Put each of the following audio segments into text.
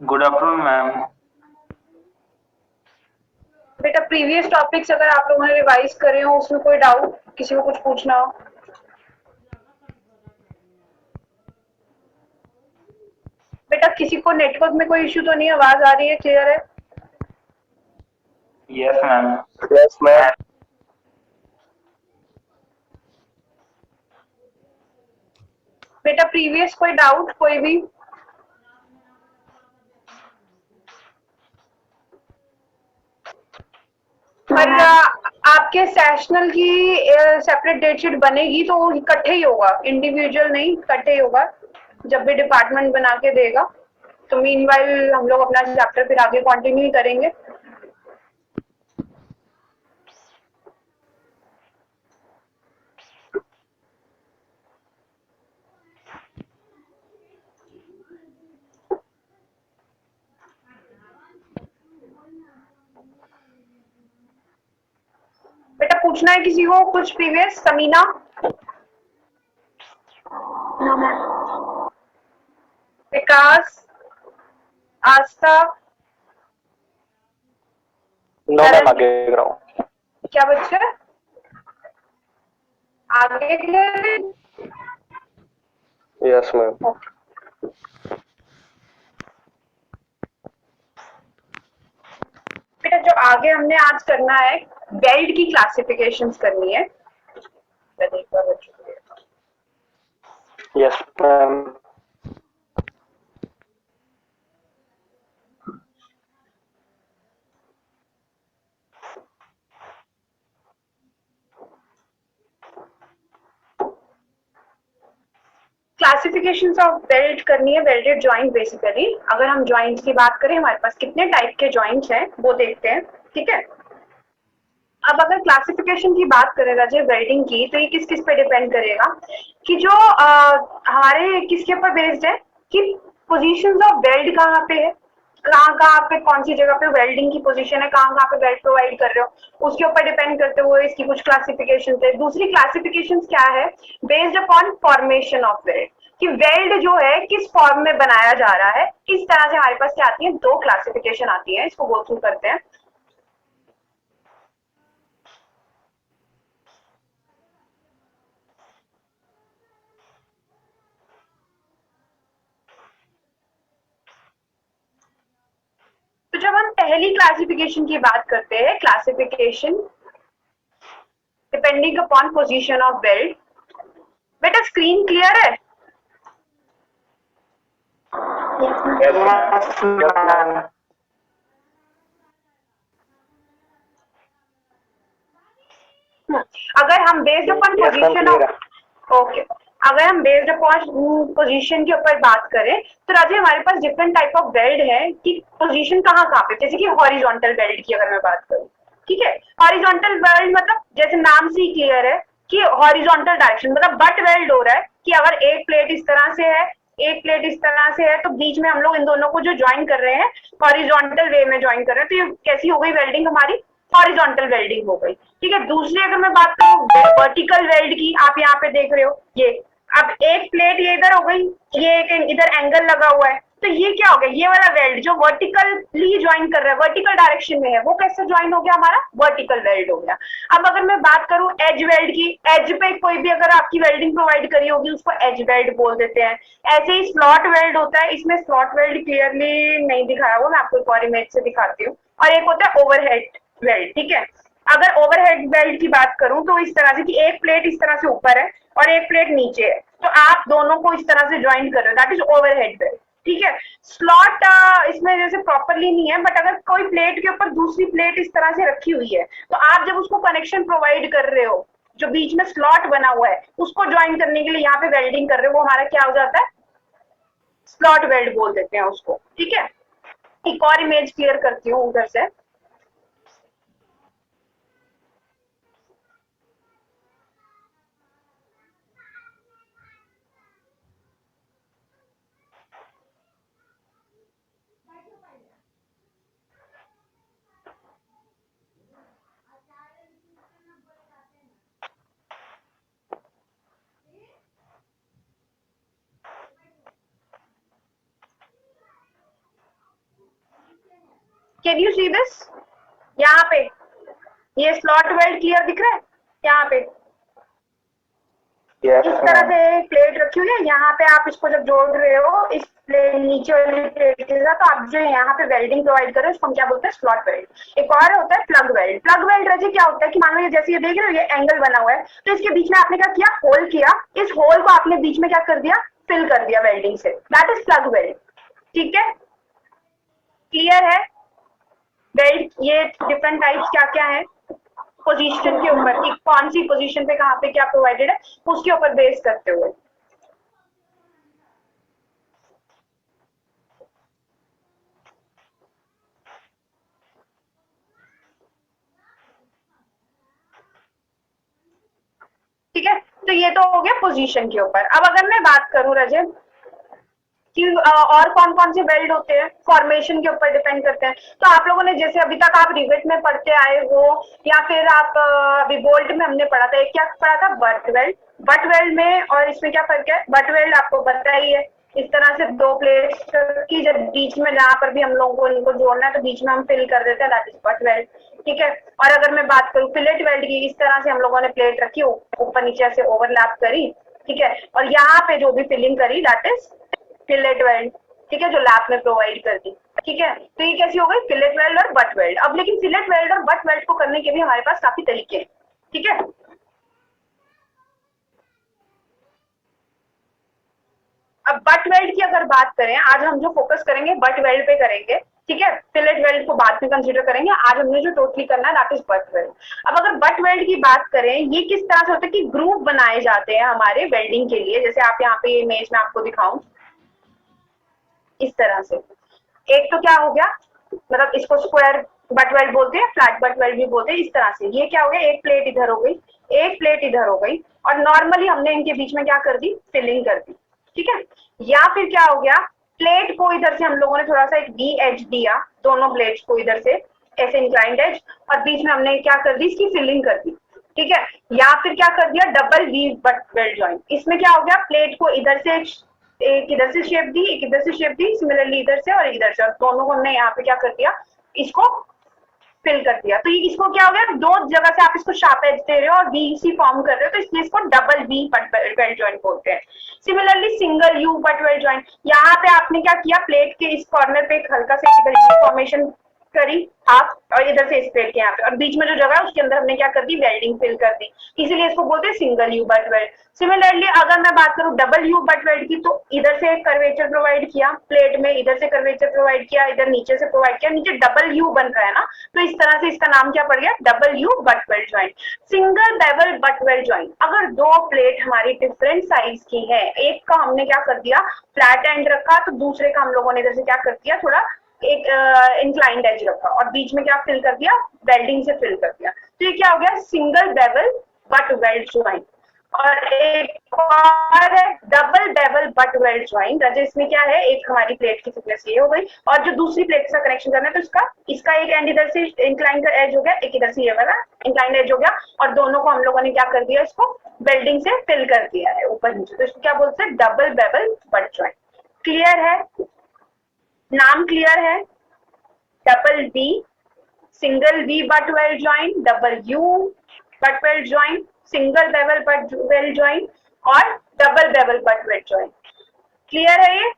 Good afternoon ma'am. बेटा previous topics अगर आप लोगों ने रिवाइज करे हो उसमें कोई डाउट किसी को कुछ पूछना हो। बेटा किसी को नेटवर्क में कोई इश्यू तो नहीं, आवाज आ रही है, क्लियर है? Yes ma'am. Yes ma'am. बेटा प्रीवियस कोई डाउट कोई भी? पर आपके सेशनल की सेपरेट डेट शीट बनेगी तो वो इकट्ठे ही होगा, इंडिविजुअल नहीं, इकट्ठे ही होगा जब भी डिपार्टमेंट बना के देगा। तो मीनवाइल हम लोग अपना चैप्टर फिर आगे कंटिन्यू करेंगे। बेटा पूछना है किसी को कुछ प्रीवियस? समीना? विकास? आस्था? नो मैम, आगे देख रहा हूँ। क्या बच्चे आगे के लिए? Yes ma'am. बेटा जो आगे हमने आज करना है, बेल्ट की क्लासिफिकेशंस करनी है। Yes ma'am. Classifications of belt करनी है, वेल्डेड जॉइंट बेसिकली। अगर हम जॉइंट की बात करें, हमारे पास कितने टाइप के जॉइंट्स हैं वो देखते हैं, ठीक है? अब अगर क्लासिफिकेशन की बात करें राजे वेल्डिंग की, तो ये किस किस पे डिपेंड करेगा कि जो हमारे किसके ऊपर बेस्ड है कि पोजीशंस ऑफ वेल्ड कहाँ पे है, कहाँ कहाँ पे कौन सी जगह पे वेल्डिंग की पोजीशन है, कहाँ कहाँ पे वेल्ड प्रोवाइड कर रहे हो, उसके ऊपर डिपेंड करते हुए इसकी कुछ क्लासिफिकेशन है। दूसरी क्लासिफिकेशन क्या है? Based upon formation of weld, कि वेल्ड जो है किस फॉर्म में बनाया जा रहा है। इस तरह से हमारे पास क्या आती है, दो क्लासिफिकेशन आती है, इसको गो थ्रू करते हैं। तो जब हम पहली क्लासिफिकेशन की बात करते हैं, classification depending upon position of belt. बेटा स्क्रीन क्लियर है? Yes ma'am. अगर हम based upon yes ma'am, position clear है। ऑफ, ओके, अगर हम बेस्ड अपॉन पोजीशन के ऊपर बात करें तो राजे हमारे पास डिफरेंट टाइप ऑफ बेल्ट है कि पोजीशन कहाँ कहाँ पे, जैसे कि हॉरिजॉन्टल बेल्ट की अगर मैं बात करूँ, ठीक है? हॉरिजॉन्टल बेल्ट मतलब जैसे नाम से ही क्लियर है कि हॉरिजॉन्टल डायरेक्शन, मतलब बट वेल्ड हो रहा है कि अगर एक प्लेट इस तरह से है, एक प्लेट इस तरह से है, तो बीच में हम लोग इन दोनों को जो ज्वाइन कर रहे हैं हॉरिजॉन्टल वे में ज्वाइन कर रहे हैं, तो ये कैसी हो गई वेल्डिंग हमारी? हॉरिजॉन्टल वेल्डिंग हो गई, ठीक है? दूसरी अगर मैं बात करूँ वर्टिकल वेल्ड की, आप यहाँ पे देख रहे हो ये, अब एक प्लेट ये इधर हो गई, ये एक इधर एंगल लगा हुआ है, तो ये क्या हो गया? ये वाला वेल्ड जो वर्टिकली ज्वाइन कर रहा है, वर्टिकल डायरेक्शन में है, वो कैसे ज्वाइन हो गया? हमारा वर्टिकल वेल्ड हो गया। अब अगर मैं बात करूं एज वेल्ड की, एज पे कोई भी अगर आपकी वेल्डिंग प्रोवाइड करी होगी उसको एज वेल्ड बोल देते हैं। ऐसे ही स्लॉट वेल्ड होता है, इसमें स्लॉट वेल्ड क्लियरली नहीं दिखाया हुआ, मैं आपको एक और इमेज से दिखाती हूँ। और एक होता है ओवरहेड वेल्ड, ठीक है? अगर ओवरहेड वेल्ड की बात करूं तो इस तरह से कि एक प्लेट इस तरह से ऊपर है और एक प्लेट नीचे है, तो आप दोनों को इस तरह से ज्वाइन कर रहे हो, दैट इज ओवरहेड वेल्ड, ठीक है? स्लॉट इसमें जैसे प्रॉपरली नहीं है, बट अगर कोई प्लेट के ऊपर दूसरी प्लेट इस तरह से रखी हुई है, तो आप जब उसको कनेक्शन प्रोवाइड कर रहे हो, जो बीच में स्लॉट बना हुआ है उसको ज्वाइन करने के लिए यहाँ पे वेल्डिंग कर रहे हो, वो हमारा क्या हो जाता है? स्लॉट वेल्ड बोल देते हैं उसको, ठीक है? एक और इमेज क्लियर करती हूँ उधर से। Can you see this? यहाँ पे ये स्लॉट वेल्ड क्लियर दिख रहा है यहाँ पे? Yes, इस तरह ma'am. से प्लेट रखी हुई है, यहाँ पे आप इसको जब जोड़ रहे हो इस प्लेट नीचे वाली प्लेट के साथ, तो आप जो यहाँ पे वेल्डिंग प्रोवाइड कर रहे हो उसको हम क्या बोलते हैं? Slot weld. एक और होता है प्लग वेल्ड। प्लग वेल्ड रजी क्या होता है कि मान लो ये जैसे ये देख रहे हो ये एंगल बना हुआ है, तो इसके बीच में आपने क्या किया? होल किया, इस होल को आपने बीच में क्या कर दिया? फिल कर दिया वेल्डिंग से, दैट इज प्लग वेल्ड। ठीक है, क्लियर है? वेल्ड ये डिफरेंट टाइप्स क्या क्या है, पोजीशन के ऊपर कि कौन सी पोजीशन पे कहाँ पे क्या प्रोवाइडेड है उसके ऊपर बेस करते हुए। ठीक है, तो ये तो हो गया पोजीशन के ऊपर। अब अगर मैं बात करूं रजत कि और कौन कौन से वेल्ड होते हैं, फॉर्मेशन के ऊपर डिपेंड करते हैं। तो आप लोगों ने जैसे अभी तक आप रिवेट में पढ़ते आए हो या फिर आप अभी बोल्ट में हमने पढ़ा था, एक क्या पढ़ा था? Butt weld. बट वेल्ड में और इसमें क्या फर्क है? बट वेल्ड आपको पता ही है, इस तरह से दो प्लेट्स की जब बीच में जहां पर भी हम लोगों को इनको जोड़ना है तो बीच में हम फिल कर देते हैं, दैट इज बट वेल्ड। ठीक है, और अगर मैं बात करूं फिलेट वेल्ड की, इस तरह से हम लोगों ने प्लेट रखी, ऊपर नीचे से ओवरलैप करी, ठीक है, और यहाँ पे जो भी फिलिंग करी दैट इज फिलेट वेल्ड। ठीक है, जो लैब में प्रोवाइड कर दी। ठीक है, तो ये कैसी हो गई? फिलेट वेल्ड और बट वेल्ड। अब लेकिन फिलेट वेल्ड और बट वेल्ड को करने के भी हमारे पास काफी तरीके हैं। ठीक है, अब बट वेल्ड की अगर बात करें, आज हम जो फोकस करेंगे बट वेल्ड पे करेंगे। ठीक है, फिलेट वेल्ड को बाद में कंसीडर करेंगे, आज हमने जो टोटली करना है दैट इज बट वेल्ड। अब अगर बट वेल्ड की बात करें, ये किस तरह से होता है कि ग्रूव बनाए जाते हैं हमारे वेल्डिंग के लिए। जैसे आप यहाँ पे इमेज में आपको दिखाऊं इस तरह से, एक तो क्या हो गया, मतलब इसको स्क्वायर बट वेल्ड बोलते हैं, फ्लैट बट वेल्ड भी बोलते हैं। इस तरह से ये क्या हो गया, एक प्लेट इधर हो गई, एक प्लेट इधर हो गई, और नॉर्मली हमने इनके बीच में क्या कर दी? फिलिंग कर दी। ठीक है, या फिर क्या हो गया, प्लेट को इधर से हम लोगों ने थोड़ा सा एक वी एज दिया, दोनों प्लेट्स को इधर से ऐसे इंक्लाइंड एज, और बीच में हमने क्या कर दी? इसकी फिलिंग कर दी। ठीक है, या फिर क्या कर दिया? Double V butt weld joint. इसमें क्या हो गया, प्लेट को इधर से एक इधर से शेप दी, एक इधर से शेप दी, सिमिलरली इधर से और इधर से, और दोनों को हमने यहाँ पे क्या कर दिया? इसको फिल कर दिया। तो ये इसको क्या हो गया, दो जगह से आप इसको शार्प एज दे रहे हो और वीसी फॉर्म कर रहे हो, तो इसलिए इसको double V butt weld joint बोलते हैं। Similarly single U butt weld joint, यहाँ पे आपने क्या किया? प्लेट के इस कॉर्नर पे एक हल्का सा इधर फॉर्मेशन करी हाफ, और इधर से इस प्लेट के यहाँ पे, और बीच में जो जगह है उसके अंदर हमने क्या कर दी? वेल्डिंग फिल कर दी, इसीलिए इसको बोलते हैं single U butt weld. Similarly अगर मैं बात करूं डबल यू बट वेल्ड की, तो इधर से एक कर्वेचर प्रोवाइड किया प्लेट में, इधर से कर्वेचर प्रोवाइड किया, इधर नीचे से प्रोवाइड किया, नीचे डबल यू बन रहा है ना, तो इस तरह से इसका नाम क्या पड़ गया? Double U butt weld joint. Single bevel butt weld joint, अगर दो प्लेट हमारी डिफरेंट साइज की है, एक का हमने क्या कर दिया? फ्लैट एंड रखा, तो दूसरे का हम लोगों ने इधर से क्या कर दिया? थोड़ा एक इंक्लाइंड एज रखा, और बीच में क्या फिल कर दिया? वेल्डिंग से फिल कर दिया। तो ये क्या हो गया? Single bevel butt weld joint. और एक और है double bevel butt weld joint, इसमें क्या है, एक हमारी प्लेट की थिकनेस ये हो गई, और जो दूसरी प्लेट का कनेक्शन करना है तो इसका एक एंड इधर से इंक्लाइन का एज हो गया, एक इधर से ये वाला इंक्लाइन एज हो गया, और दोनों को हम लोगों ने क्या कर दिया? इसको वेल्डिंग से फिल कर दिया है ऊपर नीचे, तो इसको क्या बोलते हैं? Double bevel butt joint. Clear है? नाम क्लियर है? Double V, single V butt weld joint, double U butt weld joint, single bevel butt weld joint, और double bevel butt weld joint. Clear है ये?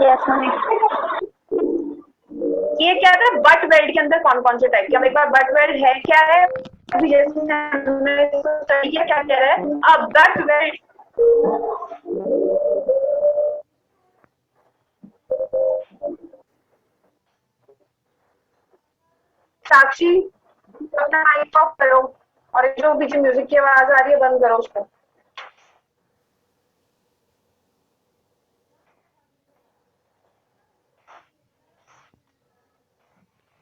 Yes ma'am. ये क्या था? Butt weld के अंदर कौन कौन से टाइप के, हम एक बार बट वेल्ड है क्या है, अभी जैसे हमने स्टडी किया, क्या कह रहा है अब बट वेल्ड। साक्षी अपना माइक ऑफ करो, और जो पीछे म्यूजिक की आवाज आ रही है बंद करो उसको।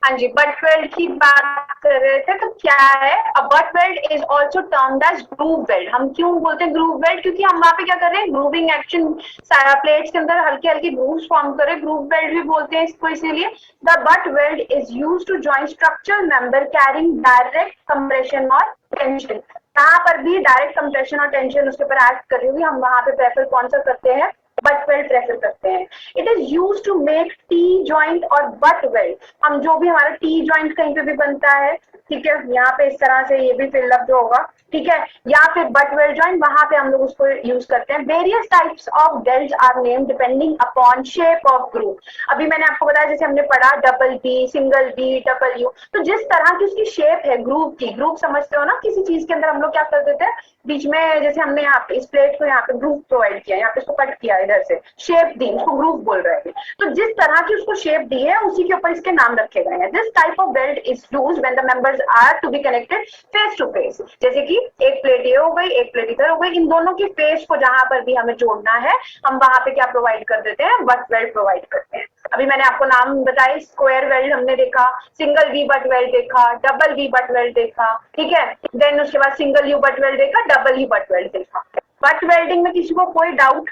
हाँ जी, बट वेल्ड की बात कर रहे थे, तो क्या है, a butt weld is also termed as groove weld. हम क्यों बोलते हैं ग्रूव वेल्ड? क्योंकि हम वहाँ पे क्या कर रहे हैं? ग्रूविंग एक्शन, प्लेट्स के अंदर हल्के हल्के ग्रूव्स फॉर्म कर रहे हैं, ग्रूव वेल्ड भी बोलते हैं इसको। इसीलिए the butt weld is used to join structural member carrying direct compression और टेंशन। यहाँ पर भी डायरेक्ट कंप्रेशन और टेंशन उसके ऊपर एक्ट कर रही होगी, हम वहां पे प्रेफर कौन सा करते हैं? बट वेल्ड प्रेफर करते हैं। It is use to make T joint और बट वेल्ड। हम जो भी हमारा टी जॉइंट कहीं पे भी बनता है, ठीक है, यहाँ पे इस तरह से ये भी फिलअप जो होगा, ठीक है, या फिर बट वेल्ड जॉइंट, वहां पे हम लोग उसको यूज करते हैं। Various types of welds are named depending upon shape of groove. अभी मैंने आपको बताया, जैसे हमने पढ़ा double B, single B, double U, तो जिस तरह की उसकी शेप है ग्रूव की, ग्रूव समझते हो ना, किसी चीज के अंदर हम लोग क्या कर देते हैं बीच में, जैसे हमने यहाँ पे इस प्लेट को यहाँ पे ग्रूव प्रोवाइड किया, यहाँ पे इसको कट किया, इधर से शेप दी, उसको ग्रूव बोल रहे हैं। तो जिस तरह की उसको शेप दी है उसी के ऊपर इसके नाम रखे गए हैं। This type of belt is used when the members are to be connected face to face. जैसे कि एक प्लेट ये हो गई, एक प्लेट इधर हो गई, इन दोनों की फेस को जहां पर भी हमें जोड़ना है, हम वहां पे क्या प्रोवाइड कर देते हैं, बट वेल्ड प्रोवाइड करते हैं। अभी मैंने आपको नाम बताए, स्क्वायर वेल्ड हमने देखा, सिंगल वी बट वेल्ड देखा, डबल वी बट वेल्ड देखा, ठीक है, देन उसके बाद सिंगल यू बट वेल्ड देखा, डबल यू बट वेल्ड देखा। बट वेल्डिंग में किसी को कोई डाउट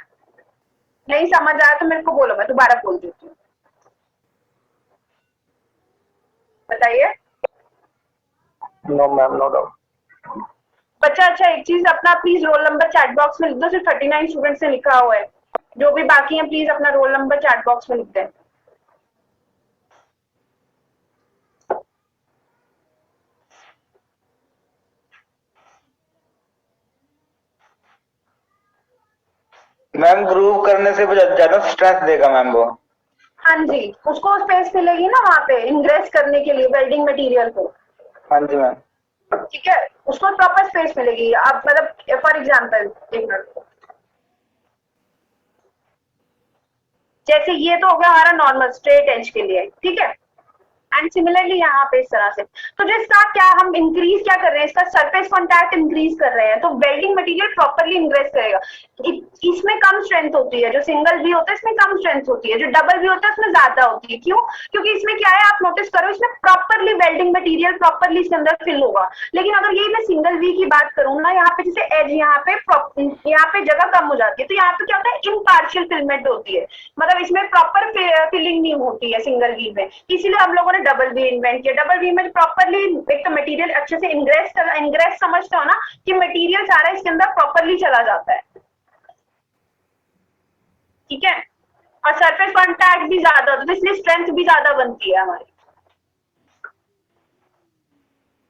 नहीं समझ आया तो मेरे को बोलो, मैं दोबारा बोल देती हूँ, बताइए। No ma'am, no doubt. बच्चा अच्छा एक चीज, अपना please roll number chat box में लिख दो। सिर्फ 39 स्टूडेंट्स ने लिखा हुआ है, जो भी बाकी हैं प्लीज अपना रोल नंबर चैट बॉक्स में लिख दें। मैम ग्रूव करने से ज्यादा स्ट्रेस देगा मैम वो। हाँ जी, उसको स्पेस मिलेगी ना वहाँ पे इंग्रेस करने के लिए वेल्डिंग मटेरियल को। हाँ जी मैम। ठीक है, उसको प्रॉपर स्पेस मिलेगी। आप मतलब फॉर एग्जांपल एक मिनट, जैसे ये तो हो गया हमारा नॉर्मल स्ट्रेट एज के लिए, ठीक है, एंड सिमिलरली यहाँ पे इस तरह से। तो जो इसका क्या हम इंक्रीज क्या कर रहे हैं, इसका सरफेस कॉन्टैक्ट इंक्रीज कर रहे हैं, तो वेल्डिंग मटेरियल प्रॉपर्ली इंग्रेस करेगा। इसमें कम स्ट्रेंथ होती है, जो सिंगल भी होता है इसमें कम स्ट्रेंथ होती है, जो डबल भी होता है उसमें ज्यादा होती है। क्यों? क्योंकि इसमें क्या है, आप नोटिस करो, इसमें प्रॉपर्ली वेल्डिंग मटेरियल प्रॉपर्ली इसके अंदर फिल होगा। लेकिन अगर ये मैं सिंगल वी की बात करूँ ना, यहाँ पे जैसे एज यहाँ पे जगह कम हो जाती है, तो यहाँ पे क्या होता है, इम्पार्शियल फिलमेंट होती है, मतलब इसमें प्रॉपर फिलिंग नहीं होती है सिंगल वी में। इसीलिए हम लोगों ने डबल वी इन्वेंट किया। डबल वी में प्रॉपर्ली एक तो मटेरियल अच्छे से इंग्रेस समझते हो ना, कि मटेरियल सारा इसके अंदर प्रॉपर्ली चला जाता है, ठीक है, और सरफेस कॉन्टैक्ट भी ज्यादा होता है, इसलिए स्ट्रेंथ भी ज्यादा बनती है हमारी।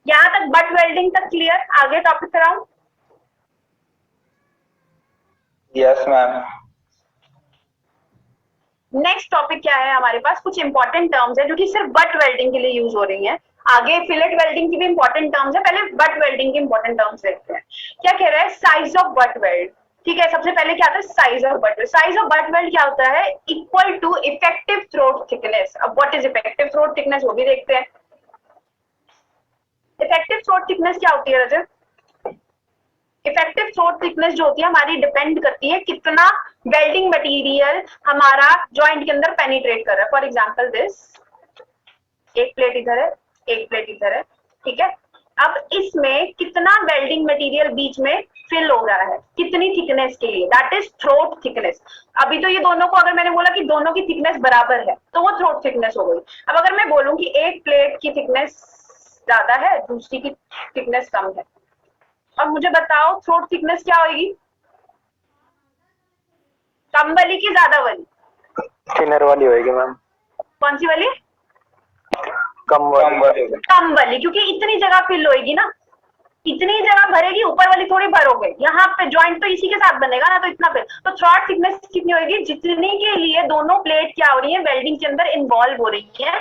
यहां तक बट वेल्डिंग तक क्लियर? आगे टॉपिक कराऊं? Yes ma'am. नेक्स्ट टॉपिक क्या है हमारे पास, कुछ इंपॉर्टेंट टर्म्स है जो कि सिर्फ बट वेल्डिंग के लिए यूज हो रही हैं। आगे फिलेट वेल्डिंग की भी इंपॉर्टेंट टर्म्स है, पहले बट वेल्डिंग की इंपॉर्टेंट टर्म्स देखते हैं। क्या कह रहा है, साइज ऑफ बट वेल्ड। ठीक है, सबसे पहले क्या आता है, size of butt weld. Size of butt weld क्या होता है, equal to effective throat thickness. अब what is effective throat thickness वो भी देखते हैं। इफेक्टिव थ्रोट थिकनेस क्या होती है रजत? इफेक्टिव थ्रोट थिकनेस जो होती है हमारी डिपेंड करती है कितना वेल्डिंग मटेरियल हमारा जॉइंट के अंदर पेनिट्रेट कर रहा है। फॉर एग्जांपल दिस, एक प्लेट इधर है, एक प्लेट इधर है, ठीक है। अब इसमें कितना वेल्डिंग मटेरियल बीच में फिल हो रहा है, कितनी थिकनेस के लिए, दैट इज थ्रोट थिकनेस। अभी तो ये दोनों को अगर मैंने बोला कि दोनों की थिकनेस बराबर है तो वो थ्रोट थिकनेस हो गई। अब अगर मैं बोलूं कि एक प्लेट की थिकनेस ज्यादा है, दूसरी की थिकनेस कम है, अब मुझे बताओ थ्रोट थिकनेस क्या होगी, कम वाली की ज्यादा वाली? थिनर वाली होगी मैम। कौन सी वाली? कम वाली। कम वाली, क्योंकि इतनी जगह फिल होएगी ना, इतनी जगह भरेगी, ऊपर वाली थोड़ी भरोगे, यहाँ पे ज्वाइंट तो इसी के साथ बनेगा ना, तो इतना पे तो थ्रोट थिकनेस कितनी होगी, जितने के लिए दोनों प्लेट क्या हो रही है, वेल्डिंग के अंदर इन्वॉल्व हो रही है,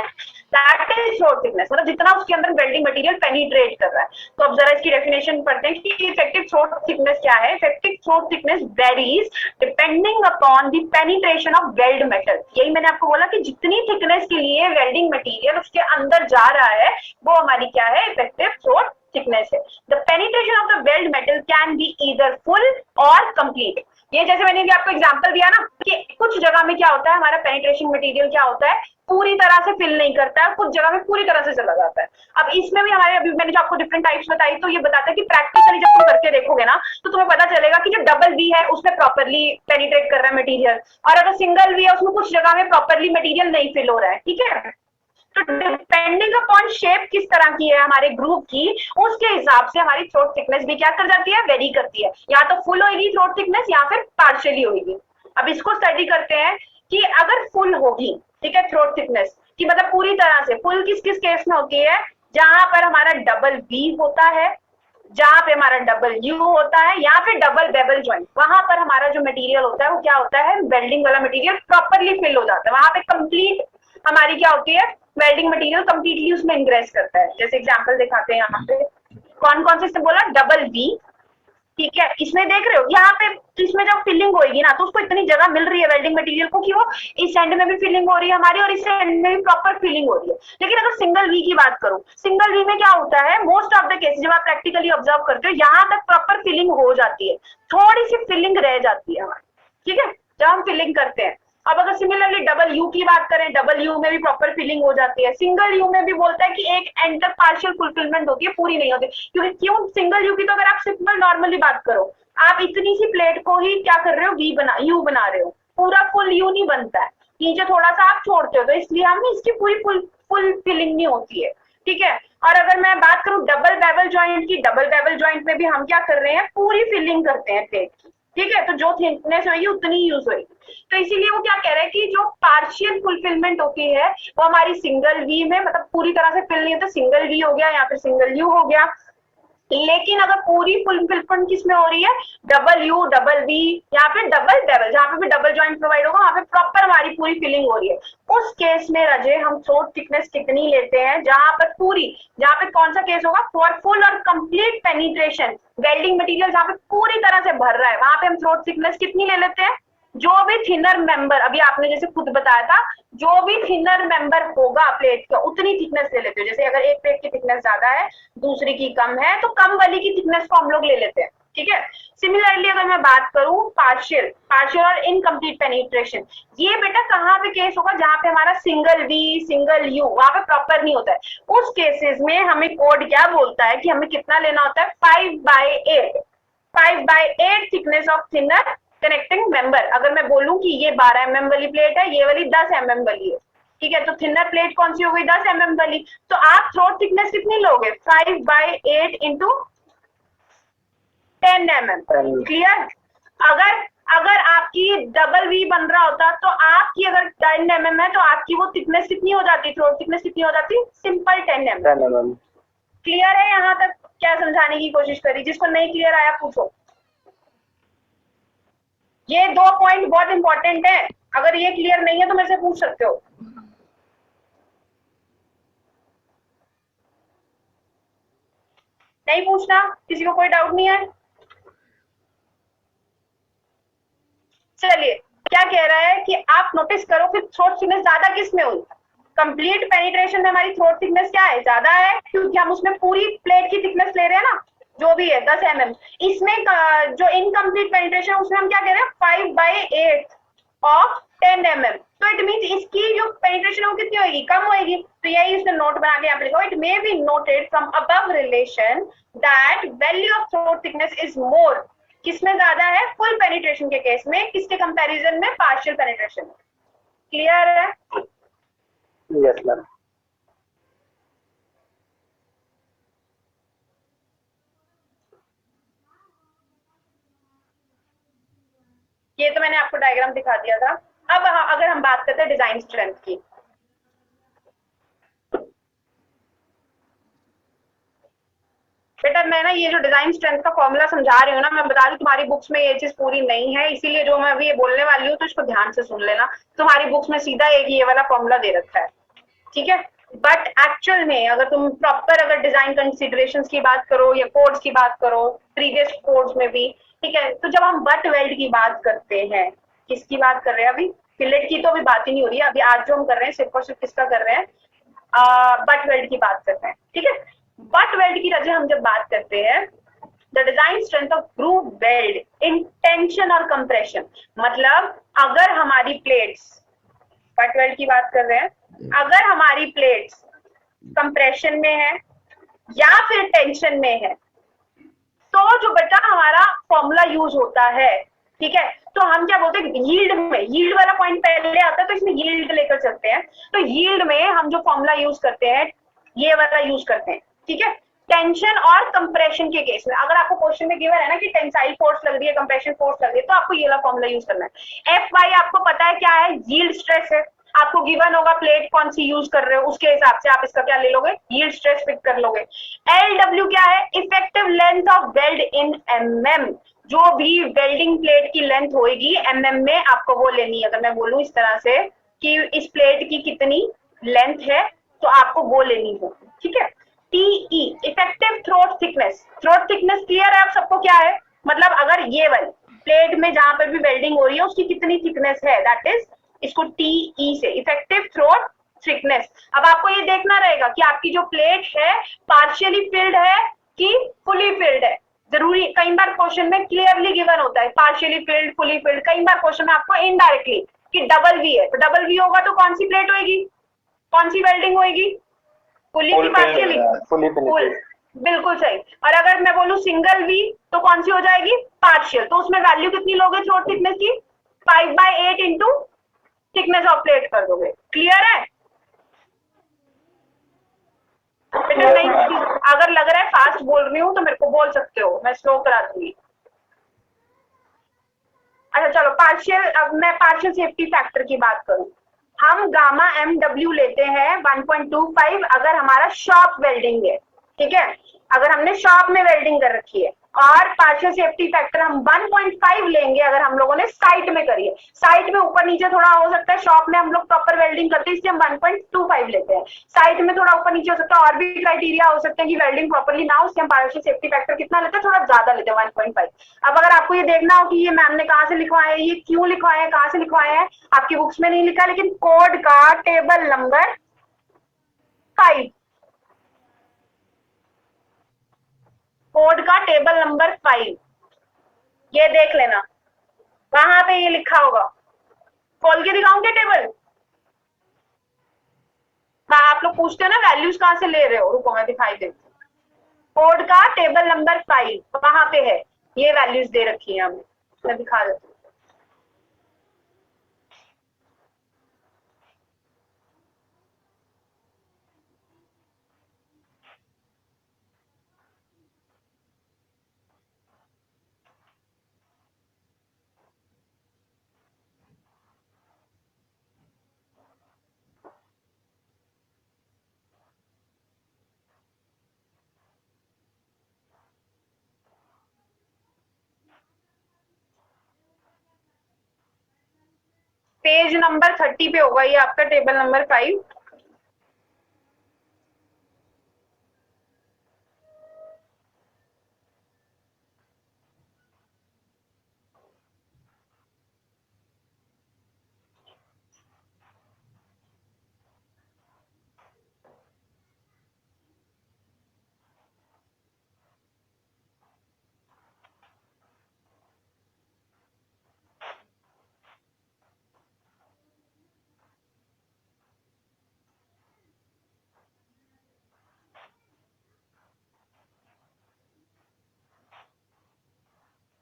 दैट इज थ्रोट थिकनेस, मतलब जितना उसके अंदर वेल्डिंग मटेरियल पेनिट्रेट कर रहा है। तो अब जरा इसकी डेफिनेशन पढ़ते हैं कि इफेक्टिव थ्रोट थिकनेस क्या है। Effective throat thickness varies depending upon the penetration of weld metal. यही मैंने आपको बोला कि जितनी थिकनेस के लिए वेल्डिंग मटेरियल उसके अंदर जा रहा है वो हमारी क्या है, इफेक्टिव थ्रोट थिकनेस है। The penetration of the weld metal can be either full और कंप्लीट। ये जैसे मैंने भी आपको एग्जांपल दिया ना कि कुछ जगह में क्या होता है, हमारा पेनिट्रेशन मटेरियल क्या होता है, पूरी तरह से फिल नहीं करता है, कुछ जगह में पूरी तरह से चला जाता है। अब इसमें भी हमारे, अभी मैंने जो आपको डिफरेंट टाइप्स बताई, तो ये बताता है कि प्रैक्टिकली जब तुम करके देखोगे ना तो तुम्हें पता चलेगा कि जो डबल वी है उसमें प्रॉपर्ली पेनिट्रेट कर रहा है मटेरियल, और अगर सिंगल वी है उसमें कुछ जगह में प्रॉपर्ली मटेरियल नहीं फिल हो रहा है, ठीक है। तो डिपेंडिंग अपॉन शेप किस तरह की है हमारे ग्रुप की, उसके हिसाब से हमारी थ्रोट थिकनेस भी क्या कर जाती है, वेरी करती है, या तो फुल होगी थ्रोट थिकनेस या फिर पार्शियली होगी। अब इसको स्टडी करते हैं कि अगर फुल होगी, ठीक है, थ्रोट थिकनेस कि मतलब पूरी तरह से फुल किस किस केस में होती है, जहां पर हमारा डबल बी होता है, जहां पे हमारा डबल यू होता है, या फिर डबल बेबल ज्वाइंट, वहां पर हमारा जो मटेरियल होता है वो क्या होता है, वेल्डिंग वाला मटेरियल प्रॉपरली फिल हो जाता है, वहां पे कंप्लीट हमारी क्या होती है, वेल्डिंग मटेरियल कंप्लीटली उसमें इंग्रेस करता है। जैसे एग्जांपल दिखाते हैं यहाँ पे, कौन कौन से बोला, डबल बी, ठीक है, इसमें देख रहे हो यहाँ पे, इसमें जब फिलिंग होगी ना तो उसको इतनी जगह मिल रही है वेल्डिंग मटेरियल को कि वो इस एंड में भी फिलिंग हो रही है हमारी और इस एंड में भी प्रॉपर फिलिंग हो रही है। लेकिन अगर सिंगल वी की बात करूं, सिंगल वी में क्या होता है, मोस्ट ऑफ द केस जब आप प्रैक्टिकली ऑब्जर्व करते हो यहाँ तक प्रॉपर फिलिंग हो जाती है, थोड़ी सी फिलिंग रह जाती है हमारी, ठीक है, जब हम फिलिंग करते हैं। अब अगर सिमिलरली डबल यू की बात करें, डबल यू में भी प्रॉपर फिलिंग हो जाती है। सिंगल यू में भी बोलता है कि एक एंड तक पार्शियल फुलफिलमेंट होती है, पूरी नहीं होती, क्योंकि क्यों, सिंगल यू की तो अगर आप सिंपल नॉर्मली बात करो, आप इतनी सी प्लेट को ही क्या कर रहे हो, वी बना, यू बना रहे हो, पूरा फुल यू नहीं बनता है, नीचे थोड़ा सा आप छोड़ते हो, तो इसलिए हम इसकी पूरी फुल फिलिंग नहीं होती है, ठीक है। और अगर मैं बात करूं डबल बेवल जॉइंट की, डबल बेवल जॉइंट में भी हम क्या कर रहे हैं, पूरी फिलिंग करते हैं प्लेट की, ठीक है, तो जो थिकनेस होगी उतनी यूज होगी। तो इसीलिए वो क्या कह रहे हैं कि जो पार्शियल फुलफिलमेंट होती है वो हमारी सिंगल वी में, मतलब पूरी तरह से फिल नहीं होता, सिंगल वी हो गया या फिर सिंगल यू हो गया। लेकिन अगर पूरी फुलफिलमेंट किसमें हो रही है, डबल यू, डबल बी या फिर डबल बेवल, जहां पे भी डबल जॉइंट प्रोवाइड होगा वहां पे प्रॉपर हमारी पूरी फिलिंग हो रही है, उस केस में रजे हम थ्रोट थिकनेस कितनी लेते हैं, जहां पर पूरी, जहां पे कौन सा केस होगा, फॉर फुल और कंप्लीट पेनिट्रेशन, वेल्डिंग मटेरियल जहां पे पूरी तरह से भर रहा है, वहां पे हम थ्रोट थिकनेस कितनी ले लेते हैं, जो भी थिनर मेंबर, अभी आपने जैसे खुद बताया था, जो भी थिनर मेंबर होगा प्लेट का उतनी थिकनेस ले लेते हो। जैसे अगर एक प्लेट की थिकनेस ज्यादा है, दूसरी की कम है, तो कम वाली की थिकनेस को हम लोग ले लेते हैं, ठीक है। सिमिलरली अगर मैं बात करूं पार्शियल और इनकम्प्लीट पेनिट्रेशन, ये बेटा कहाँ पे केस होगा, जहां पे हमारा सिंगल वी, सिंगल यू वहां पे प्रॉपर नहीं होता है, उस केसेस में हमें कोड क्या बोलता है कि हमें कितना लेना होता है, 5/8, 5/8 thickness of thinner connecting member. अगर मैं बोलूं कि ये 12 mm वाली प्लेट है, ये वाली 10 mm वाली है, ठीक है, तो थिनर प्लेट कौन सी हो गई, 10 mm वाली, तो आप थ्रोट थिकनेस कितनी लोगे, 5/8 इंटू 10 mm, क्लियर। अगर अगर आपकी डबल वी बन रहा होता तो आपकी अगर 10 mm है तो आपकी वो थिकनेस कितनी हो जाती, थ्रोट थिकनेस कितनी हो जाती, सिंपल 10 mm। क्लियर है यहाँ तक, क्या समझाने की कोशिश करी, जिसको नहीं क्लियर आया पूछो। ये 2 पॉइंट बहुत इंपॉर्टेंट है, अगर ये क्लियर नहीं है तो मेरे से पूछ सकते हो। नहीं पूछना, किसी को कोई डाउट नहीं है, चलिए। क्या कह रहा है कि आप नोटिस करो कि थ्रोट थिकनेस ज्यादा किस में हुई, कंप्लीट पेनिट्रेशन में हमारी थ्रोट थिकनेस क्या है, ज्यादा है, क्योंकि हम उसमें पूरी प्लेट की थिकनेस ले रहे हैं ना, जो भी है 10 mm। इसमें जो इनकम्प्लीट पेनिट्रेशन उसमें हम क्या कह रहे हैं, 5/8 ऑफ 10 mm, तो इट मीन इसकी जो पेनिट्रेशन है वो कितनी होगी, कम होगी। तो यही उसने नोट बना के यहाँ पे लिखा, it may be noted from above relation that value of throat thickness is more, किसमें ज्यादा है, फुल पेनिट्रेशन के केस में, किसके कंपैरिजन में, पार्शियल पेनिट्रेशन। क्लियर है? Yes ma'am. ये तो मैंने आपको डायग्राम दिखा दिया था। अब अगर हम बात करते हैं डिजाइन स्ट्रेंथ की, बेटा मैं ना ये जो डिजाइन स्ट्रेंथ का फॉर्मूला समझा रही हूँ ना, मैं बता दूं तुम्हारी बुक्स में ये चीज पूरी नहीं है, इसीलिए जो मैं अभी ये बोलने वाली हूँ तो इसको ध्यान से सुन लेना। तुम्हारी बुक्स में सीधा एक ये वाला फॉर्मूला दे रखा है, ठीक है, बट एक्चुअल में अगर तुम प्रॉपर अगर डिजाइन कंसिडरेशंस की बात करो या कोड्स की बात करो, प्रीवियस कोड्स में भी, ठीक है, तो जब हम बट वेल्ड की बात करते हैं, किसकी बात कर रहे हैं, अभी फिलेट की तो अभी बात ही नहीं हो रही है, अभी आज जो हम कर रहे हैं सिर्फ और सिर्फ किसका कर रहे हैं, बट वेल्ड की बात करते हैं, ठीक है। बट वेल्ड की रजे हम जब बात करते हैं, the design strength of groove weld in tension और कंप्रेशन, मतलब अगर हमारी प्लेट्स, बट वेल्ड की बात कर रहे हैं, अगर हमारी प्लेट्स कंप्रेशन में है या फिर टेंशन में है, तो जो बेटा हमारा फॉर्मूला यूज होता है, ठीक है, तो हम क्या बोलते हैं, यील्ड में, यील्ड वाला पॉइंट पहले आता है तो इसमें यील्ड लेकर चलते हैं, तो यील्ड में हम जो फॉर्मूला यूज करते हैं ये वाला यूज करते हैं, ठीक है। टेंशन और कंप्रेशन के केस में, अगर आपको क्वेश्चन में गिवन है ना कि टेंसाइल फोर्स लग रही है, कंप्रेशन फोर्स लग रही है, तो आपको ये वाला फॉर्मूला यूज करना है। एफ वाई आपको पता है क्या है, यील्ड स्ट्रेस है। आपको गिवन होगा प्लेट कौन सी यूज कर रहे हो, उसके हिसाब से आप इसका क्या ले लोगे, यील्ड स्ट्रेस पिक कर लोगे। एल डब्ल्यू क्या है, effective length of weld in MM, जो भी वेल्डिंग प्लेट की लेंथ होगी एमएम में आपको वो लेनी है। अगर मैं बोलूं इस तरह से कि इस प्लेट की कितनी लेंथ है तो आपको वो लेनी होगी, ठीक है। TE effective throat thickness, throat thickness clear है आप सबको क्या है, मतलब अगर ये वाली प्लेट में जहां पर भी वेल्डिंग हो रही है उसकी कितनी थिकनेस है, दैट इज इसको टीई से इफेक्टिव थ्रोट थिकनेस। अब आपको ये देखना रहेगा कि आपकी जो प्लेट है पार्शियली फिल्ड है कि फुली फिल्ड है। जरूरी कई बार क्वेश्चन में क्लियरली गिवन होता है पार्शियली फिल्ड फुली फिल्ड, कई बार क्वेश्चन में आपको इनडायरेक्टली कि डबल वी है, तो डबल वी होगा तो कौन सी प्लेट होगी, कौन सी वेल्डिंग होगी, फुली की पार्शियली, फुल, बिल्कुल सही। और अगर मैं बोलूं सिंगल वी तो कौन सी हो जाएगी, पार्शियल। तो उसमें वैल्यू कितनी लोगे थ्रोट थिकनेस की, 5/8 इंटू थिकनेस ऑफ प्लेट कर दोगे। क्लियर है बेटा? नहीं, अगर लग रहा है फास्ट बोल रही हूँ तो मेरे को बोल सकते हो, मैं स्लो करा दूंगी। अच्छा चलो पार्शियल, अब मैं पार्शियल सेफ्टी फैक्टर की बात करूं, हम गामा एम डब्ल्यू लेते हैं 1.25 अगर हमारा शॉप वेल्डिंग है, ठीक है, अगर हमने शॉप में वेल्डिंग कर रखी है, और पार्शियल सेफ्टी फैक्टर हम 1.5 लेंगे अगर हम लोगों ने साइट में करी है। साइट में ऊपर नीचे थोड़ा हो सकता है, शॉप में हम लोग प्रॉपर वेल्डिंग करते हैं इसलिए हम 1.25 लेते हैं, साइट में थोड़ा ऊपर नीचे हो सकता है, और भी क्राइटेरिया हो सकते हैं कि वेल्डिंग प्रॉपरली ना हो, उससे हम पार्शियल सेफ्टी फैक्टर कितना लेते हैं, थोड़ा ज्यादा लेते हैं 1.5। अब अगर आपको ये देखना हो कि ये मैम ने कहाँ से लिखवाया है, ये क्यों लिखवाया है, कहाँ से लिखवाया है, आपकी बुक्स में नहीं लिखा, लेकिन कोड का टेबल नंबर 5, कोड का टेबल नंबर 5 ये देख लेना, वहां पे ये लिखा होगा। खोल के दिखाऊं क्या टेबल? आप लोग पूछते हो ना वैल्यूज कहां से ले रहे हो, रुको मैं दिखाई देती हूँ। कोड का टेबल नंबर 5 वहां पे है, ये वैल्यूज दे रखी है हमें, मैं दिखा देती हूँ। पेज नंबर 30 पे होगा ये आपका टेबल नंबर 5।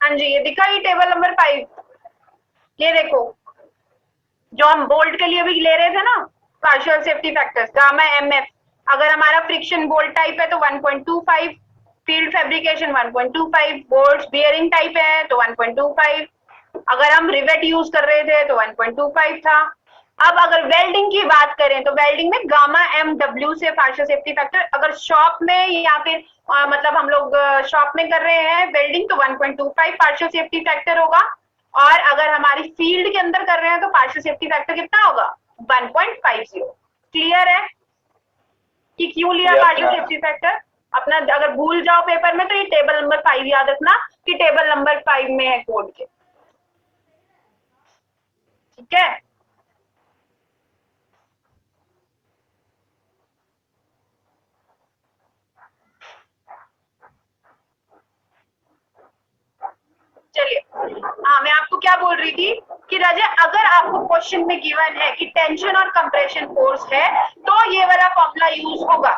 हाँ जी ये दिखा, ये टेबल नंबर 5, ये देखो जो हम बोल्ट के लिए भी ले रहे थे ना partial safety factors gamma MF, अगर हमारा फ्रिक्शन बोल्ट टाइप है तो 1.25, field fabrication 1.25, bolts bearing type है तो 1.25, अगर हम रिवेट यूज कर रहे थे तो 1.25 था। अब अगर वेल्डिंग की बात करें तो वेल्डिंग में गामा एम डब्ल्यू से पार्शियल सेफ्टी फैक्टर, अगर शॉप में या फिर मतलब हम लोग शॉप में कर रहे हैं वेल्डिंग तो 1.25 पार्शियल सेफ्टी फैक्टर होगा, और अगर हमारी फील्ड के अंदर कर रहे हैं तो पार्शियल सेफ्टी फैक्टर कितना होगा, 1.50। क्लियर है कि क्यों लिया पार्शियल सेफ्टी फैक्टर? अपना अगर भूल जाओ पेपर में तो ये टेबल नंबर 5 याद रखना कि टेबल नंबर 5 में है कोड के, ठीक है। चलिए हाँ मैं आपको क्या बोल रही थी कि राजा अगर आपको क्वेश्चन में गिवन है कि टेंशन और कंप्रेशन फोर्स है तो ये वाला फॉर्मूला यूज होगा।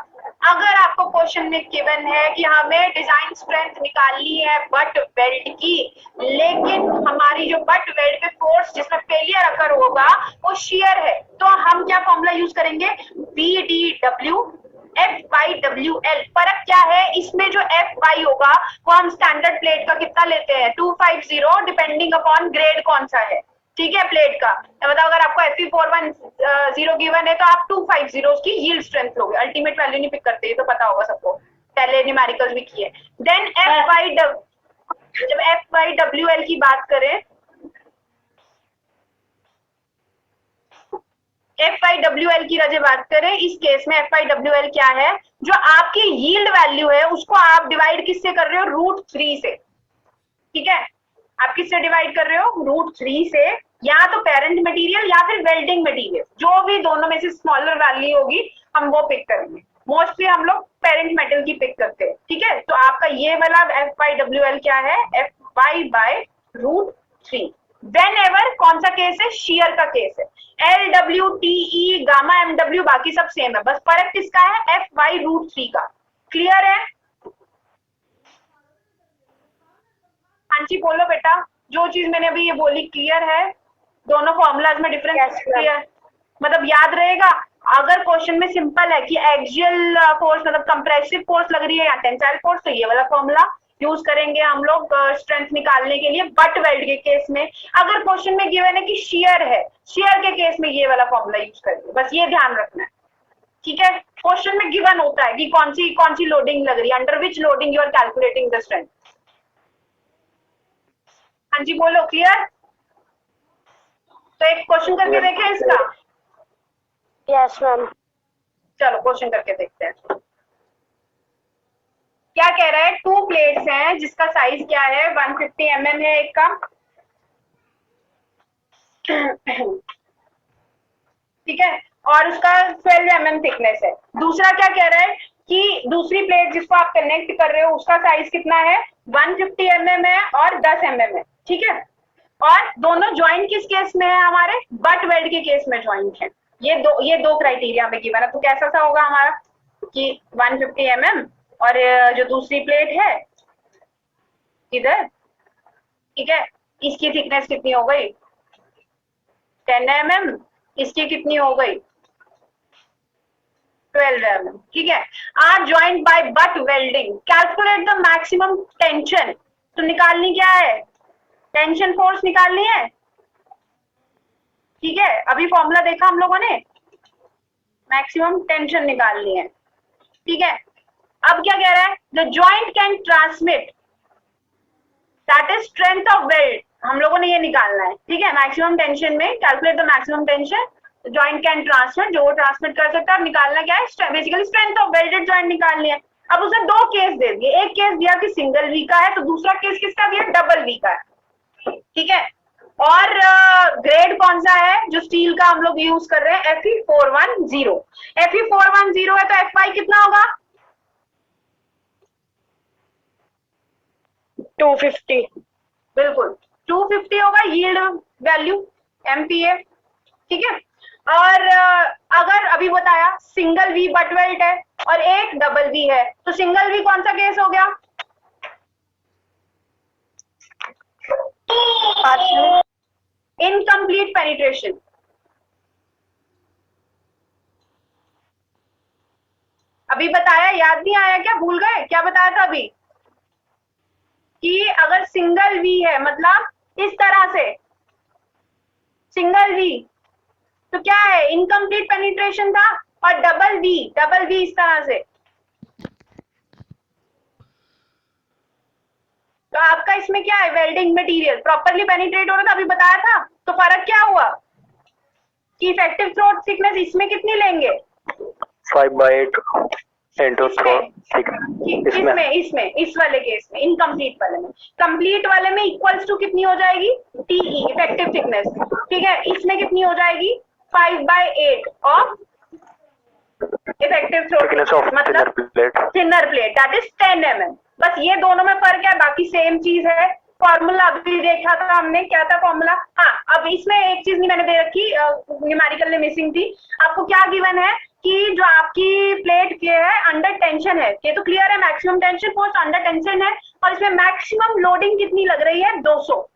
अगर आपको क्वेश्चन में गिवन है कि हमें डिजाइन स्ट्रेंथ निकालनी है बट वेल्ड की, लेकिन हमारी जो बट वेल्ड पे फोर्स जिसमें फेलियर अकर होगा वो शियर है, तो हम क्या फॉर्मूला यूज करेंगे, BDW FYWL फर्क क्या है इसमें? जो FY होगा वो हम स्टैंडर्ड प्लेट का कितना लेते हैं 250 डिपेंडिंग अपॉन ग्रेड कौन सा है, ठीक है प्लेट का। मतलब अगर आपको Fe410 गिवन है तो आप 250 उसकी यील्ड स्ट्रेंथ लोगे, अल्टीमेट वैल्यू नहीं पिक करते, ये तो पता होगा सबको, पहले न्यूमेरिकल्स भी किए। देन जब FYWL की बात करें, FIWL की रजे बात करें, इस केस में FIWL क्या है? जो आपकी यील्ड वैल्यू है उसको आप डिवाइड किससे कर रहे हो? √3 से, ठीक है। आप किससे डिवाइड कर रहे हो? √3 से, या तो पेरेंट मटेरियल या फिर वेल्डिंग मटेरियल, जो भी दोनों में से स्मॉलर वैल्यू होगी हम वो पिक करेंगे। मोस्टली हम लोग पेरेंट मेटल की पिक करते हैं, ठीक है। तो आपका ये वाला FIWL क्या है? FY/√3। वेन एवर कौन सा केस है? शेयर का केस है। LW, TE, गामा, MW बाकी सब सेम है, बस फर्क किसका है? FY√3 का। क्लियर है? हाँ जी बोलो बेटा, जो चीज मैंने अभी ये बोली क्लियर है? दोनों फॉर्मूलाज में डिफरेंस क्लियर, मतलब याद रहेगा। अगर क्वेश्चन में सिंपल है कि एक्सियल फोर्स मतलब कंप्रेसिव फोर्स लग रही है या टेंसाइल फोर्स, तो ये वाला फॉर्मूला यूज करेंगे हम लोग स्ट्रेंथ निकालने के लिए बट वेल्ड के केस में। अगर क्वेश्चन में गिवन है कि शियर है, शियर के केस में ये वाला फॉर्मूला यूज करेंगे, बस ये ध्यान रखना है, ठीक है। क्वेश्चन में गिवन होता है कि कौन सी लोडिंग लग रही है, under which loading you are calculating the strength. हाँ जी बोलो, क्लियर? तो एक क्वेश्चन करके देखें इसका। Yes ma'am. चलो क्वेश्चन करके देखते हैं। क्या कह रहा है? 2 प्लेट्स हैं जिसका साइज क्या है? 150 mm है एक का, ठीक है, और उसका 12 mm थिकनेस है। दूसरा क्या कह रहा है कि दूसरी प्लेट जिसको आप कनेक्ट कर रहे हो उसका साइज कितना है? 150 mm है और 10 mm है, ठीक है। और दोनों ज्वाइंट किस केस में है? हमारे बट वेल्ड के केस में ज्वाइंट है। ये दो क्राइटेरिया में गिवन है, तो कैसा सा होगा हमारा कि 150 mm और जो दूसरी प्लेट है इधर, ठीक है, इसकी थिकनेस कितनी हो गई? 10 mm, इसकी कितनी हो गई? 12 mm, ठीक है। Are joint by butt welding, calculate the maximum tension. तो निकालनी क्या है? टेंशन फोर्स निकालनी है, ठीक है। अभी फॉर्मूला देखा हम लोगों ने, मैक्सिमम टेंशन निकालनी है, ठीक है। अब क्या कह रहा है? The joint can transmit that is strength of weld, हम लोगों ने ये निकालना है, ठीक है। मैक्सिमम टेंशन में calculate the maximum tension joint can transmit, जो वो ट्रांसमिट कर सकता है। निकालना क्या है? Basically strength of welded joint निकालनी है। अब उसने 2 केस दे दिए, एक केस दिया कि सिंगल वी का है, तो दूसरा केस किसका दिया? डबल वी का है, ठीक है। और ग्रेड कौन सा है जो स्टील का हम लोग यूज कर रहे हैं? Fe410। Fe410 है तो FY कितना होगा? 250। बिल्कुल 250 होगा यील्ड वैल्यू MPa, ठीक है। और अगर अभी बताया सिंगल वी बट वेल्ड है और एक डबल वी है, तो सिंगल वी कौन सा केस हो गया? Incomplete penetration. अभी बताया, याद नहीं आया क्या? भूल गए क्या बताया था अभी? कि अगर सिंगल वी है मतलब इस तरह से सिंगल वी, तो क्या है? इनकम्प्लीट पेनिट्रेशन था। और डबल वी इस तरह से, तो आपका इसमें क्या है? वेल्डिंग मटेरियल प्रॉपरली पेनिट्रेट हो रहा था, अभी बताया था। तो फर्क क्या हुआ कि इफेक्टिव थ्रोट थिकनेस इसमें कितनी लेंगे? 5/8 into throat इसमें इस वाले केस में, इनकम्प्लीट वाले में। कंप्लीट वाले में इक्वल्स टू कितनी हो जाएगी? TE इफेक्टिव थिकनेस, ठीक है। इसमें कितनी हो जाएगी? 5/8 ऑफ इफेक्टिव थ्रोट, मतलब thinner plate that is 10 mm। बस ये दोनों में फर्क है, बाकी सेम चीज है। फॉर्मूला अभी देखा था हमने, क्या था फॉर्मूला? हाँ, अब इसमें एक चीज नहीं मैंने दे रखी, न्यूमेरिकल में मिसिंग थी। आपको क्या गिवन है कि जो आपकी प्लेट के है अंडर टेंशन है, ये तो क्लियर है, maximum tension force under tension है, और इसमें मैक्सिमम लोडिंग कितनी लग रही है? 200,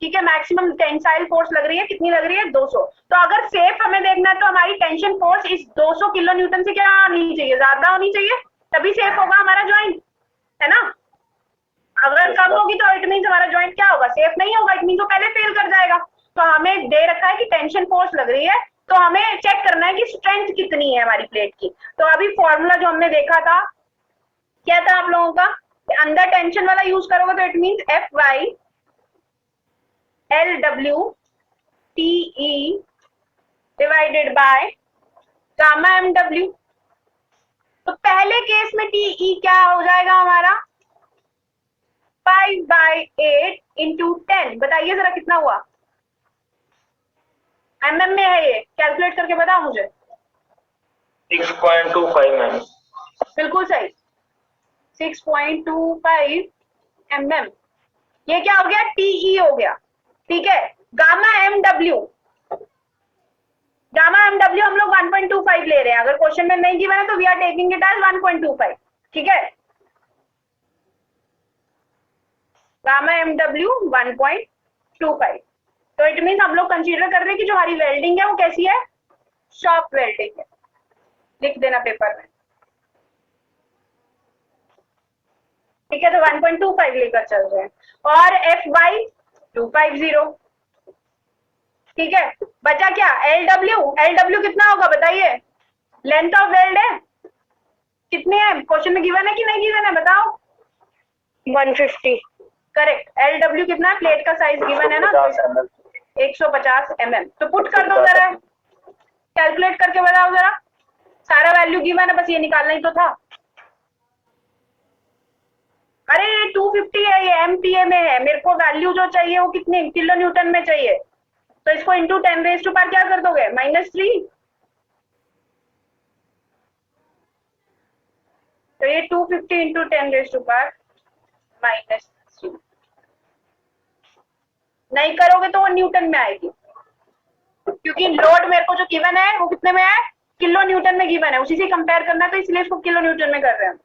ठीक है, मैक्सिमम टेंसाइल फोर्स लग रही है, कितनी लग रही है 200। तो अगर सेफ हमें देखना है तो हमारी टेंशन फोर्स इस 200 किलो न्यूटन से क्या होनी चाहिए, ज्यादा होनी चाहिए, तभी सेफ होगा हमारा ज्वाइंट, है ना। अगर कम होगी तो इट मीन हमारा ज्वाइंट क्या होगा, सेफ नहीं होगा, इट मीन वो पहले फेल कर जाएगा। तो हमें दे रखा है कि टेंशन फोर्स लग रही है, तो हमें चेक करना है कि स्ट्रेंथ कितनी है हमारी प्लेट की। तो अभी फॉर्मूला जो हमने देखा था क्या था आप लोगों का, अंदर टेंशन वाला यूज करोगे तो it mean F Y L W T E divided by gamma M W. तो पहले केस में टी ई क्या हो जाएगा हमारा 5/8 इंटू 10, बताइए जरा कितना हुआ, एमएम में है ये, कैलकुलेट करके बताओ मुझे। 6.25 मैम। बिल्कुल सही, 6.25 mm। ये क्या हो गया, टीई हो गया, ठीक है। गामा एम डब्ल्यू हम लोग 1.25 ले रहे हैं, अगर क्वेश्चन में नहीं गिवन है तो we are taking it as 1.25, ठीक है। Gamma M W 1.25। तो इट मीन हम लोग कंसीडर कर रहे हैं कि जो हमारी वेल्डिंग है वो कैसी है, शॉप वेल्डिंग है, लिख देना पेपर में, ठीक है। तो 1.25 लेकर चल रहे हैं, और एफ वाई 250, ठीक है। बचा क्या, एल डब्ल्यू कितना होगा बताइए, लेंथ ऑफ वेल्ड है कितनी है, क्वेश्चन में गिवन है कि नहीं गिवन है बताओ। 150। करेक्ट, एल डब्ल्यू कितना है, प्लेट का साइज गिवन है ना, 150 mm। तो पुट कर दो जरा, कैलकुलेट करके बताओ जरा, सारा वैल्यू गिवन है, बस ये निकालना ही तो था। अरे 250 है, ये एमपीए में है, मेरे को वैल्यू जो चाहिए वो कितने किलो न्यूटन में चाहिए, तो इसको इंटू 10⁻⁴ क्या कर दोगे, -3। तो ये 250 इंटू 10⁻⁻⁻3 नहीं करोगे तो वो न्यूटन में आएगी, क्योंकि लोड मेरे को जो गिवन है वो कितने में है, किलो न्यूटन में गिवन है, उसी से कंपेयर करना है, तो इसलिए इसको किलो न्यूटन में कर रहे हैं।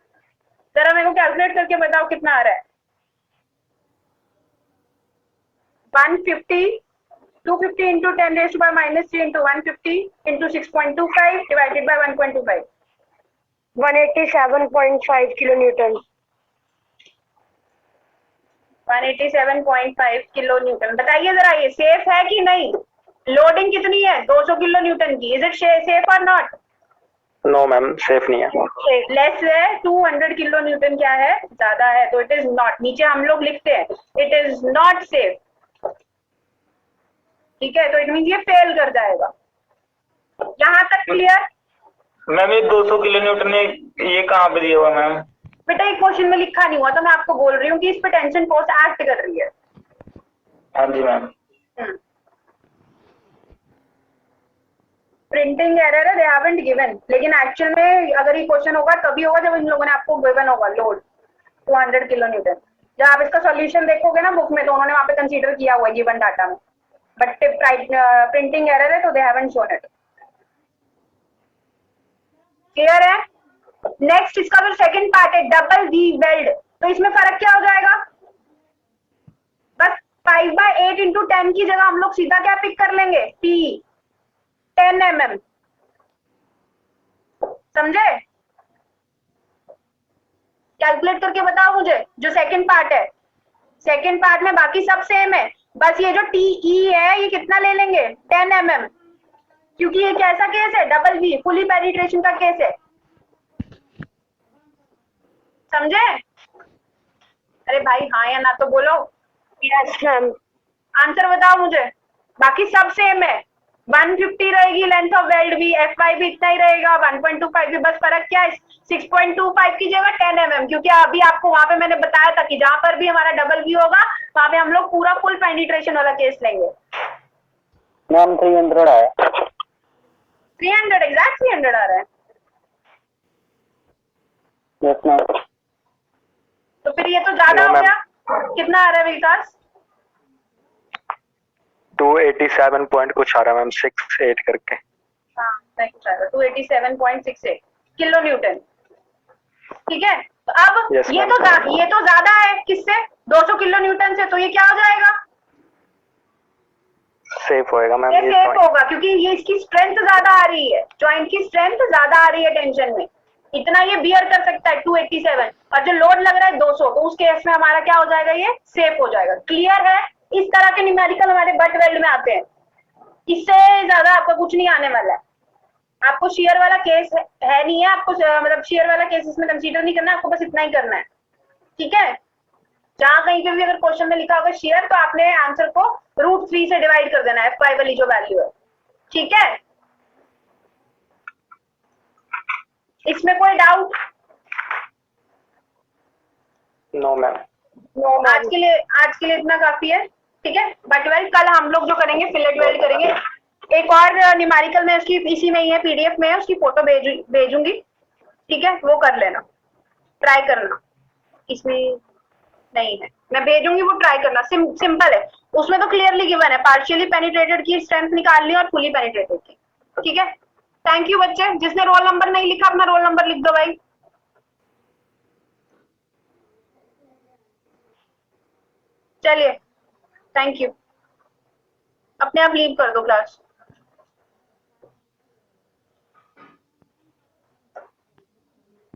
जरा मेरे को कैलकुलेट करके बताओ कितना आ रहा है, 150 250 into 10⁻⁻³ into 150 into 6.25 divided by 1.25, 187.5 kilo Newton. 187.5 kilo Newton. बताइए जरा ये सेफ है कि नहीं, लोडिंग कितनी है 200 किलो न्यूटन की, इज इट सेफ और नॉट। नो मैम, सेफ नहीं है। लेस है, 200 किलो न्यूटन क्या है, ज्यादा है, तो इट इज नॉट, नीचे हम लोग लिखते हैं इट इज नॉट सेफ, ठीक है। तो इट मीन ये फेल कर जाएगा, यहाँ तक क्लियर। मैम ये 200 किलो न्यूटन में ये कहाँ पे दिया हुआ मैम, बेटा एक क्वेश्चन में लिखा नहीं हुआ, तो मैं आपको बोल रही हूँ कि इस पे टेंशन फोर्स एक्ट कर रही है। हाँ जी मैम। प्रिंटिंग एरर है, दे हैवंट गिवन, लेकिन एक्चुअल में अगर ये क्वेश्चन होगा तभी होगा जब इन लोगों ने आपको गिवन होगा लोड 200 किलो न्यूटन। जब आप इसका सॉल्यूशन देखोगे ना बुक में, तो उन्होंने वहां पे कंसीडर किया हुआ है गिवन डाटा में, बट प्रिंटिंग एरर है तो they haven't shown it. Clear है। नेक्स्ट इसका जो सेकंड पार्ट है डबल वी वेल्ड, तो इसमें फर्क क्या हो जाएगा, बस 5/8 इंटू 10 की जगह हम लोग सीधा क्या पिक कर लेंगे, टी 10 mm, समझे। कैलकुलेट करके बताओ मुझे, जो सेकंड पार्ट है, सेकंड पार्ट में बाकी सब सेम है, बस ये जो टीई है ये कितना ले लेंगे 10 mm, क्योंकि ये कैसा केस है, डबल वी फुली पेनिट्रेशन का केस है, समझे। अरे भाई हाँ या ना तो बोलो। Yes ma'am. आंसर बताओ मुझे, बाकी सब सेम है, 150 रहेगी लेंथ ऑफ वेल्ड भी, एफ वाई भी इतना ही रहेगा, 1.25 भी, बस फर्क क्या है 6.25 की जगह 10 mm, क्योंकि अभी आपको वहां पे मैंने बताया था कि जहां पर भी हमारा डबल वी होगा वहां पे हम लोग पूरा फुल पेनिट्रेशन वाला केस लेंगे। मैम 300 है। 300 एग्जैक्ट 300 आ रहा है। Yes ma'am. तो फिर ये तो ज्यादा हो गया, कितना आ रहा है विकास, 287 पॉइंट कुछ आ रहा है मैम, 68 करके। हाँ 287.68 किलो न्यूटन, ठीक है। तो अब Yes, ये तो ज्यादा है किससे, 200 किलो न्यूटन से, तो ये क्या हो जाएगा सेफ होएगा मैम ये ये सेफ joint। होगा क्योंकि ये इसकी स्ट्रेंथ ज्यादा आ रही है, जॉइंट की स्ट्रेंथ ज्यादा आ रही है टेंशन में, इतना ये बियर कर सकता है 287, और जो लोड लग रहा है 200, तो उस केस में हमारा क्या हो जाएगा, ये सेफ हो जाएगा। क्लियर है? इस तरह के न्यूमेरिकल हमारे बट वेल्ड में आते हैं, इससे ज्यादा आपका कुछ नहीं आने वाला है। आपको शेयर वाला केस है नहीं है, आपको मतलब शेयर वाला केस इसमें कंसीडर नहीं करना है, आपको बस इतना ही करना है, ठीक है। जहां कहीं पे भी अगर क्वेश्चन में लिखा होगा शेयर, तो आपने आंसर को √3 से डिवाइड कर देना है, F5 वाली जो वैल्यू है, ठीक है। इसमें कोई डाउट? No ma'am. नो आज के लिए इतना काफी है, ठीक है। बट वेल्ड कल हम लोग जो करेंगे फिलेट वेल्ड करेंगे। एक और न्यूमेरिकल में उसकी इसी में ही है, पीडीएफ में है, उसकी फोटो भेजूंगी, ठीक है, वो कर लेना, ट्राई करना। इसमें नहीं है, मैं भेजूंगी, वो ट्राई करना। सिंपल है, उसमें तो क्लियरली गिवन है, पार्शियली पेनिट्रेटेड की स्ट्रेंथ निकालनी और फुली पेनिट्रेटेड की, ठीक है। थैंक यू बच्चे, जिसने रोल नंबर नहीं लिखा अपना रोल नंबर लिख दो भाई। चलिए, थैंक यू, अपने आप लीव कर दो क्लास।